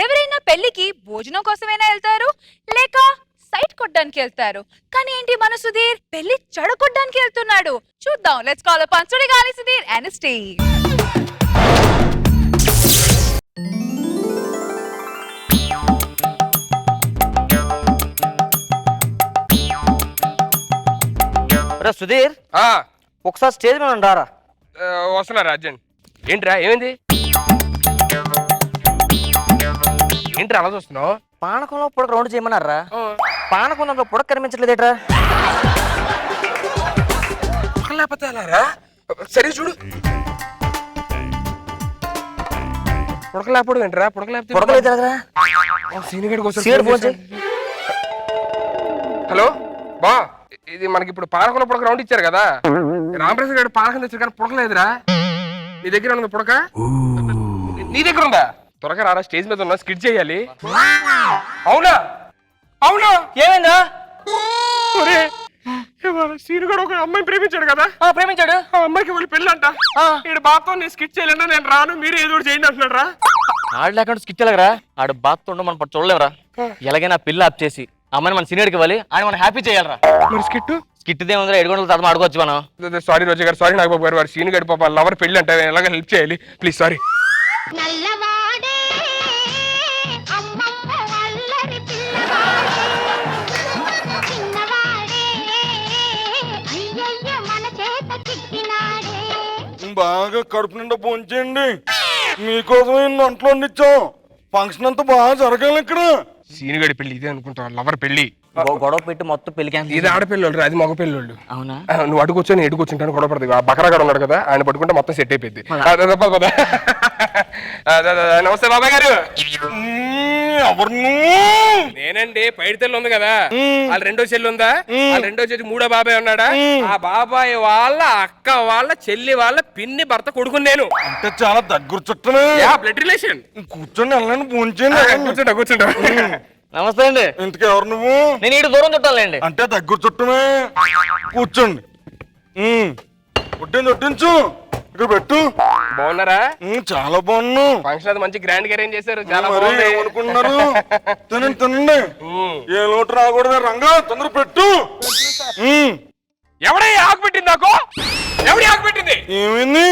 ఎవరైనా పెళ్లికి భోజనం కోసమైనా వెళ్తారు లేక సైట్ కొట్టడానికి వెళ్తారు. కానీ ఏంటి మన సుధీర్ పెళ్లి చెడగొట్టడానికి వెళ్తున్నాడు. చూద్దాం. Let's call upon Sudigali Sudheer and Steve. Sudheer ఒకసారి స్టేజ్ మీద ఉండారా? వస్తున్నారు అర్జెంట్. ఏంట్రా ఏమైంది? ఏంట్రా అలా చూస్తున్నావు? పానకంలో పుడక రౌండ్ చేయమన్నారా? పానకంలో పుడక కనిపించట్లేదేట్రా? లేకపోతే అలారా? సరే చూడు. పుడక లేకపోవడం ఏంట్రా? పుడక లేకపోతే హలో బా, ఇది మనకి ఇప్పుడు పానకంలో పుడక రౌండ్ ఇచ్చారు కదా. రామప్రసాద్ గారు పానకం తెచ్చారు కానీ పుడకలేదురా. నీ దగ్గర ఉంది పుడక? నీ దగ్గర ఉందా? త్వరగా రారా, స్టేజ్ మీద ఉన్నా, స్కిట్ చేయాలి. అవునా? అవునా? ఏమైందా? సీను గారు ఒక అమ్మాయిని ప్రేమించాడు కదా. ప్రేమించాడు. ఆ అమ్మాయికి వాళ్ళు పెళ్ళి అంట. ఈడు బాతో నేను స్కిట్ చేయలేనా, నేను రాను, మీరు ఏదో ఒకటి చేయండి అంటున్నాడు రా. ఆడు లేకుండా స్కిట్ ఎలాగరా? ఆడు బాత్ ఉండ మనం చూడలేవరా? ఎలాగైనా పిల్ల ఆప్ చేసి అమ్మాయిని మన సీనియర్కి ఇవ్వాలి. ఆయన మనం హ్యాపీ చేయాలరా. మరి స్కిట్ దేముందిరా, 7 గంటల తర్వాత ఆడుకోవచ్చు మనం. సారీ రోజు గారు, సారీ నాగబాబు గారు, వాడు సీను గడి పాప లవర్ పెళ్ళి అంటే ఎలాగ హెల్ప్ చేయాలి ప్లీజ్. సారీ. బాగా కడుపు నిండా పోంచేయండి, మీకోసం ఒంట్లో వండిచ్చాం. ఫంక్షన్ అంతా బాగా జరగాలి ఇక్కడ. సీనుగడి పెళ్లి ఇదే అనుకుంటా, లవర్ పెళ్లి. గొడవ పెట్టి మొత్తం పెళ్లికి ఇది ఆడపిల్లలు, అది మగ పిల్లలు. అవునా? నువ్వు అడుగు కూర్చొని ఎడు కూర్చుంటాను గొడవ పడుతుంది. ఆ బకరాగాడు ఉన్నాడు కదా, ఆయన పట్టుకుంటే మొత్తం సెట్ అయిపోయింది. నమస్తే బాబాయ్ గారు. ఎవరు? నేనండి. పైడి తెల్లు ఉంది కదా, వాళ్ళ రెండో చెల్లి ఉందా, వాళ్ళ రెండో చెల్లి మూడో బాబాయ్ ఉన్నాడా, ఆ బాబాయ్ వాళ్ళ అక్క వాళ్ళ చెల్లి వాళ్ళ పిన్ని భర్త కొడుకుని నేను. అంటే చాలా దగ్గర చుట్టమే. Blood relation. కూర్చొని వెళ్ళండి, పోంచేయండి. కూర్చుంటా. నమస్తే అండి. ఇంతకీ ఎవరు నువ్వు? నేను ఇటు దూరం చుట్టాలండి. అంటే దగ్గర చుట్టమే. కూర్చోండి. వడ్డించు, ఇక్కడ పెట్టు. బాగున్నారా? చాలా బాగున్నా. ఫంక్షన్ అది మంచి గ్రాండ్ గా అరేంజ్ చేశారు. చాలా ఏమనుకున్నారు? తినండి. ఏ లోటు రాకూడదు. రంగా తొందర పెట్టు. ఎవడే ఆకు పెట్టింది నాకు? ఎవడి ఆకు పెట్టింది? ఏమైంది?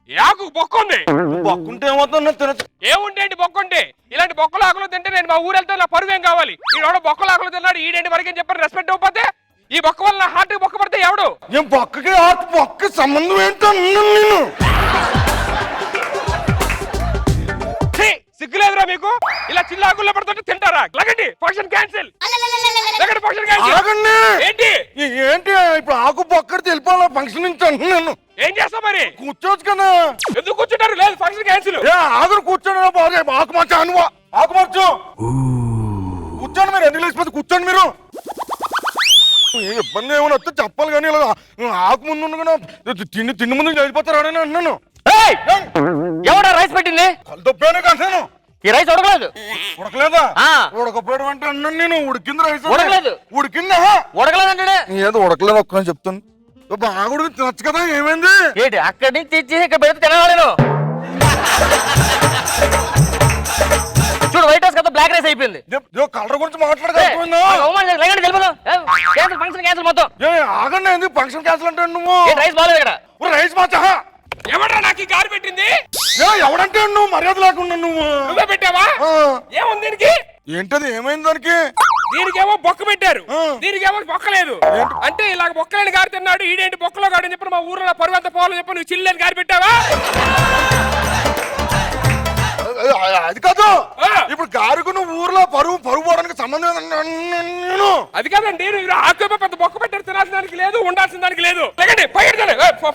ఆకు బొక్క ఉంది. బొక్కుంటే ఏమవుతుంది? తినచ్చు. ఏముంటే ఏంటి బొక్క ఉంటే? ఇలాంటి బొక్కలు ఆకులు తింటే నేను మా ఊరు వెళ్తే నా పరువు ఏం కావాలి? ఈడెవడో బొక్కలు ఆకులు తిన్నాడు, ఈడేంటి వరకు చెప్పారు రెస్పెక్ట్ ఇవ్వకపోతే. ఈ బొక్క వల్ల నా హార్ట్ బొక్క పడితే ఎవడు? ఏం బొక్కకి హార్ట్ బొక్క సంబంధం ఏంటో నేను. సిగ్గులేదురా మీకు? ఇలా చిల్లాకుల్లో పడుతుంటే తింటారా? లగండి, ఫంక్షన్ క్యాన్సిల్. ఏంటి ఏంటి ఇప్పుడు ఆకు బొక్కడి తెలిపాలా ఫంక్షన్ నుంచి అంటున్నాను. ఏం చేస్తా మరి? కూర్చోవచ్చు కదా. ఎందుకు కూర్చుంటారు? లేదు, ఫంక్షన్ క్యాన్సిల్. ఆగురు కూర్చోండి. బాగా ఆకు మార్చు. అనువా ఆకు మార్చు. కూర్చోండి. మీరు ఎందుకు లేకపోతే కూర్చోండి. మీరు ఇబ్బంది ఏమైనా వస్తే చెప్పాలి కానీ ఇలా ఆకు ముందు తిండి ముందు వెళ్ళిపోతారు అని అన్నాను. ఎవడా రైస్ పెట్టింది? కలుదొప్పాను అంటాను. ఈ రైస్ ఉడకలేదు. ఉడకలేదా? ఉడకపోవడం అంటే అన్నాను నేను. ఉడికింది రైస్. ఉడకలేదు. ఉడికిందా? ఉడకలేదంటే ఏదో ఉడకలేదు. ఒక్క చెప్తాను. బాగా ఉడికి తినచ్చు కదా. ఏమైంది? ఏంటి అక్కడి నుంచి తెచ్చి ఇక్కడ పెడితే తినవాలేను. చూడు, వైట్ రైస్ కదా బ్లాక్ రైస్ అయిపోయింది. కలర్ గురించి మాట్లాడగా ఫంక్షన్ క్యాన్సిల్ మొత్తం. ఆగండి. ఎందుకు ఫంక్షన్ క్యాన్సిల్ అంటే నువ్వు? రైస్ బాగాలేదు ఇక్కడ. రైస్ మార్చా. ఎవడ్రా నాకు ఈ కారు పెట్టింది? ఎవడంటే నువ్వు మర్యాద లేకుండా నువ్వు నువ్వే పెట్టావా? ఏముంది దీనికి? ఏంటది? ఏమైంది దానికి? దీనికేమో బొక్క పెట్టారు, దీనికేమో బొక్కలేదు. అంటే ఇలాగ బొక్కలేని గారి తిన్నాడు, ఈడేంటి బొక్కలో గాడని చెప్పి మా ఊర్లో పరువంత పోవాలని చెప్పి నువ్వు చిల్లేని గారి పెట్టావా? అది కాదు. ఇప్పుడు గారికి నువ్వు ఊర్లో పరువు పోవడానికి సంబంధం నేను. అది కాదండి, ఆకు పెద్ద బొక్క పెట్టారు, తినాల్సిన దానికి లేదు, ఉండాల్సిన దానికి లేదు.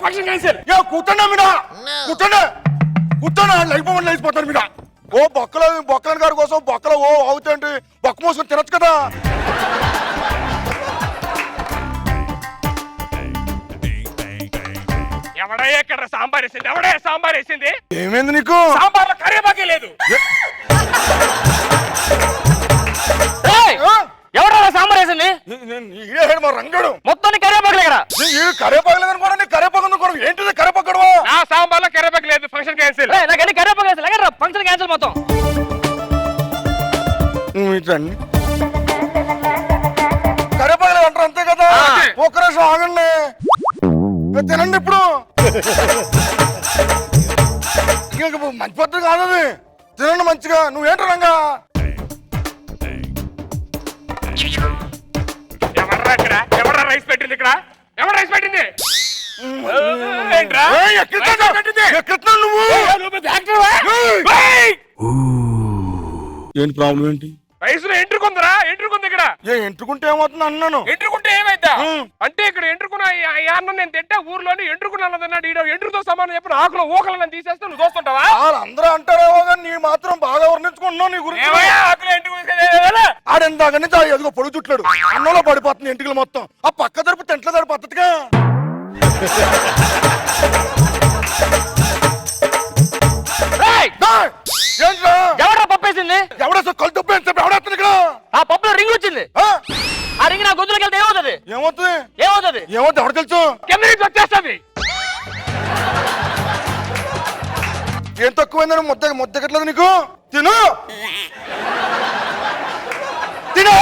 Function cancel. కూర్చోండి మీద. కూర్చోండి. లేకపోతే లేచిపోతారు మీద. బొక్కలని గారి కోసం బొక్కలో అవుతాయండి. బొక్క మోసుకొని తినచ్చు కదా. ఎవడయ్యా ఇక్కడ సాంబార్ వేసింది? ఎవడయ్యా సాంబార్ వేసింది? ఏమైంది నీకు? సాంబార్లో కరివేపాకే లేదు. ఎవడా సాంబార్ వేసింది? మా రంగడు మొత్తం కరివేపాకు ఇక్కడ. కరివేపాకు లేదని కూడా నీ కరివేపాకు కూడా ఏంటిది? కరివేపాకు నా సాంబార్లో కరివేపాకు లేదు. Function cancel. నాకన్నీ కరివేపాకు వేసి ఫంక్షన్ క్యాన్సిల్ మొత్తం. ఇటండి కరేపాకు అంటారు అంతే కదా. ఒక్క నిమిషం ఆగండి, తినండి ఇప్పుడు. మంచి పద్ధతి కాదు అది, తినండి మంచిగా. నువ్వేంటి రంగా? ఎవరా రైస్ పెట్టింది ఇక్కడ? ఎవరు రైస్ పెట్టింది? ఏంటి ప్రాబ్లం ఏంటి? రైస్ లో ఎంట్రుకుందరా? ఎంట్రుకుంది ఇక్కడ. ఎంట్రుకుంటే ఏమవుతుంది అన్నాను. ఎంట్రుకుంటే ఏమైందా అంటే ఇక్కడ ఎంట్రుకున్న అన్నం నేను తింటే ఊర్లోని ఎంట్రుకున్నాడు ఈడ ఎంట్రుతో సమానం చెప్పిన ఆకులో ఊకలను తీసేస్తే నువ్వు చూస్తుంటావా? అందరూ అంటారేమో కానీ నీ మాత్రం బాగా వర్ణించుకుంటున్నావు. నీ గురించి ఆడెందాక నుంచి ఎదుగో పొడుగు చుట్లాడు, అన్నంలో పడిపోతుంది ఎంటికలు మొత్తం. ఆ పక్క తరపు తెంట్ల తరపు పద్ధతిగా ఎవరా పప్పేసింది? ఎవడో కళ్ళు తప్పు అని చెప్పి ఎవడేస్తుంది ఇక్కడ? ఆ పప్పులో రింగ్ వచ్చింది. ఆ రింగ్ నా గొంతులోకి వెళ్తే ఏమవుతుంది? ఏమవుతుంది? ఏమవుతుంది? ఏమవుతుంది ఎవరు తెలుసు? కింద నుంచి వచ్చేస్తుంది. ఏం తక్కువైందని ముద్దగట్లేదు నీకు? తిను తిను.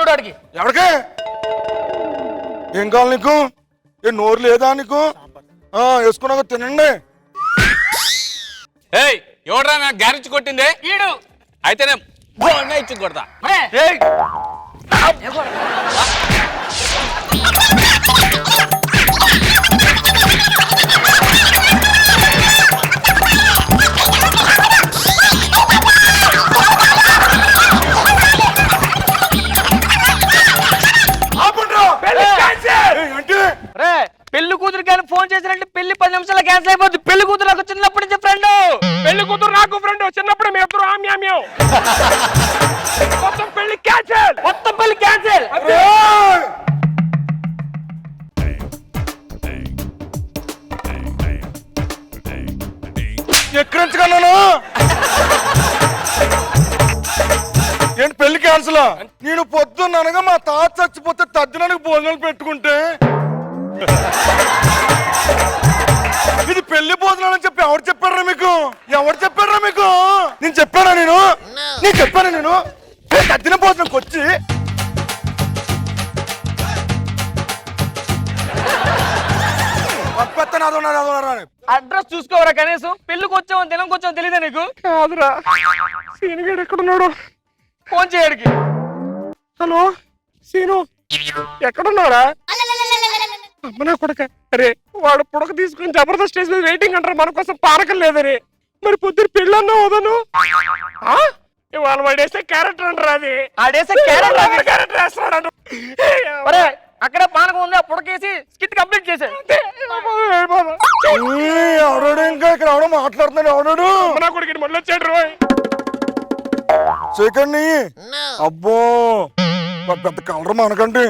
చూడడానికి ఎవరికి ఏం కావాలి నీకు? ఏ నోరు లేదా నీకు? వేసుకున్నాక తినండి. ఎవడ్రా నాకు గ్యారెంటీ కొట్టింది? ఈడు అయితేనే ఇచ్చి కొడతా. పెళ్లి కూతురు కానీ ఫోన్ చేసినట్టు పెళ్లి 10 నిమిషాలు క్యాన్సిల్ అయిపోద్ది. పెళ్లి కూతురు నాకు చిన్నప్పటి నుంచి ఫ్రెండ్. పెళ్లి కూతురు నాకు ఫ్రెండ్. చిన్నప్పుడు మేము ఎప్పుడు ఆమ్యామ్యం. మొత్తం పెళ్లి క్యాన్సిల్. మొత్తం పెళ్లి క్యాన్సిల్. ఎక్కడించుకున్నాను ఏంటి పెళ్లి క్యాన్సిల్? నేను పొద్దున్ననగా మా తాత చచ్చిపోతే తద్దినానికి భోజనాలు పెట్టుకుంటే ఇది పెళ్లి భోజనాలు అని చెప్పి ఎవరు చెప్పారా మీకు? ఎవరు చెప్పారా మీకు? నేను చెప్పానా? నేను చెప్పాను. నేను తద్దిన భోజనంకి వచ్చి అడ్రస్ చూసుకోవరా కనీసం? పెళ్లికి వచ్చామని తినంకి వచ్చామని తెలియదా నీకు? కాదురా, సీనుగాడు ఎక్కడున్నాడు? ఫోన్ చేయడికి. హలో సీను, ఎక్కడున్నారా? అమ్మనా కొడక. అరే వాడు పుడక తీసుకుని జబర్దస్త్ స్టేజ్ మీద వెయిటింగ్ అంటారు మన కోసం. పానకం లేదరే. మరి పొద్దున పెళ్ళన్నా వదను. ఇవాళ వాడేస్తే క్యారెక్టర్ అంటారు. అది ఆడేసే క్యారెక్టర్ వేస్తున్నాడు. అక్కడే పానకం ఉంది. ఆ పుడకేసి స్కిట్ కంప్లీట్ చేశాడు. ఎవడాడు ఇంకా ఇక్కడ ఎవడో మాట్లాడుతున్నాడు? ఎవడాడు? అమ్మనా కొడుకు మళ్ళీ వచ్చాడు రోయ్. సెకండ్ అబ్బో పెద్ద కలర్ మనకండి.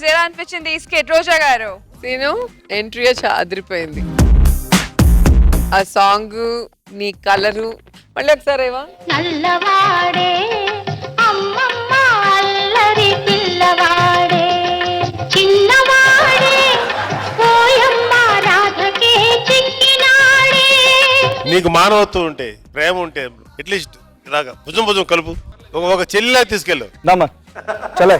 ఎలా అనిపించింది ఈ స్కెట్ రోజా గారు? సీను ఎంట్రీ అదిరిపోయింది. ఆ సాంగ్, నీ కలరు. మళ్ళీ ఒకసారి ఏవా? నల్లవాడే అమ్మమ్మ అల్లరి పిల్లవాడే చిన్నవాడే పోయమ్మ రాధకే చిక్కినాడే. నీకు మానవత్వం ఉంటే, ప్రేమ ఉంటే అట్లీస్ట్ ఇలాగా భుజం భుజం కలుపు. ఒక చెల్లిలా తీసుకెళ్ళు. చలే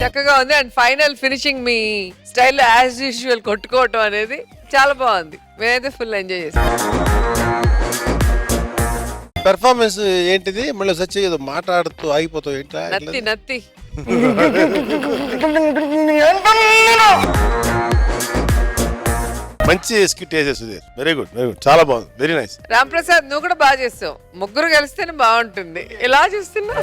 చక్కగా ఉంది. అండ్ ఫైనల్ ఫినిషింగ్ మీ స్టైల్ యాజ్ యూజువల్ కొట్టుకోవటం అనేది చాలా బాగుంది. మేమైతే ఫుల్ ఎంజాయ్ చేస్తాం. పెర్ఫార్మెన్స్ ఏంటిది? మళ్ళీ సచ్చి ఏదో మాట్లాడుతూ ఆగిపోతావు ఏంటా? నత్తి మంచి స్కిట్ వేసేది Sudheer. Very good, very good, చాలా బాగుంది, వెరీ నైస్. రామ్ ప్రసాద్ నువ్వు కూడా బాగా చేస్తావు. ముగ్గురు కలిస్తేనే బాగుంటుంది. ఇలా చూస్తున్నా